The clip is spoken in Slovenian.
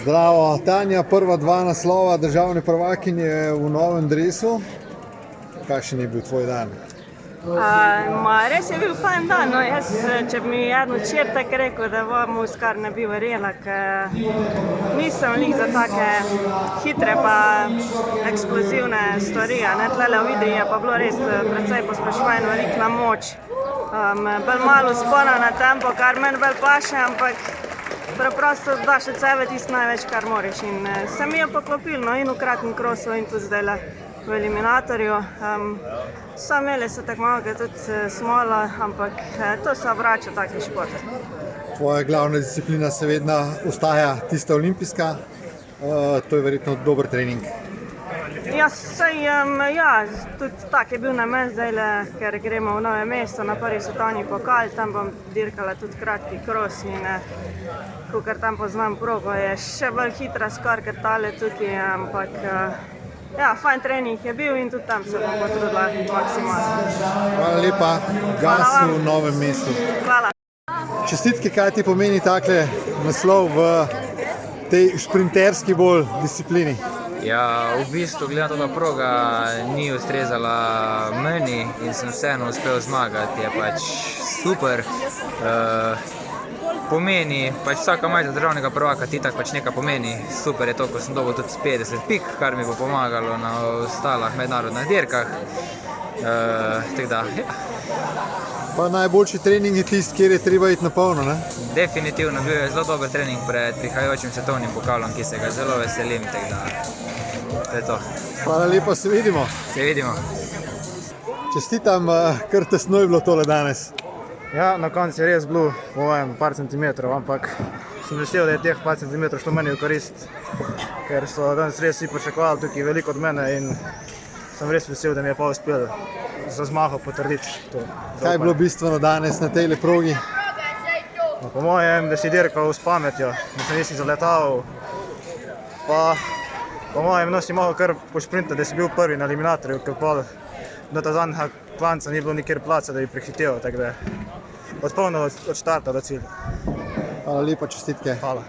Zdravo, Tanja, prva dva naslova državne prvakinje v novem dresu. Kakšen je bil tvoj dan? Res je bil fajn dan. No, jaz, če bi mi eden včeraj tako rekel, da bom kar ne bi verjela, ker nisem lih za take hitre pa eksplozivne stvari. Tlele v Idriji je pa bilo res precej pospešeno, veliko na moč. Bolj malo spona na tempo, kar meni bolj paše, ampak preprosto daš od sebe tisto največ, kar moraš. In se mi je poklopilo, no, in v kratkem krosu in tudi zdajle v eliminatorju. So imeli se tekmovalke tudi smola, ampak to se vrača taki šport. Tvoja glavna disciplina seveda ostaja tista olimpijska. To je verjetno dober trening. Ja, tudi tak je bil namen zdajle, ker gremo v Novo mesto na prvi svetovni pokal. Tam bom dirkala tudi kratki kros in kakor tam poznam progo, je še bolj hitra skoraj kot tale tukaj, ampak ja, fajn trening je bil in tudi tam se bom potrudila maksimalno. Hvala lepa, gas v Novem mestu. Hvala. Čestitke, kaj ti pomeni takle naslov v tej šprinterski bolj disciplini? Ja, v bistvu glede na to, da proga ni ustrezala meni in sem vseeno uspel zmagati, je pač super. Pomeni, pač vsaka majica državnega prvaka ti tako pač nekaj pomeni. Super je to, ko sem dobil tudi 50 pik, kar mi bo pomagalo na ostalih mednarodnih dirkah. Tako da, ja. Pa najboljši trening je tisti, kjer je treba iti na polno, ne? Definitivno, bil je zelo dober trening pred prihajajočim svetovnim pokalom, ki se ga zelo veselim, tako da, to je to. Hvala lepa, se vidimo. Se vidimo. Čestitam, kar tesno je bilo tole danes. Ja, na koncu je res bilo po mojem par centimetrov, ampak sem vesel, da je teh par centimetrov šlo meni v korist, ker so danes res vsi pričakovali tukaj veliko od mene in sem res vesel, da mi je pa uspel za zmago potrditi to. Kaj je bilo bistveno danes na tejle progi? No, po mojem, da si dirkal s pametjo, da se nisi zaletal, pa po mojem, no si mogel kar pošprintati, da si bil prvi na eliminatorju, ker pol do ta zadnjega klanca ni bilo nikjer placa, da bi prehitel, tako da od polno od štarta do cilja. Hvala lepa, čestitke. Hvala.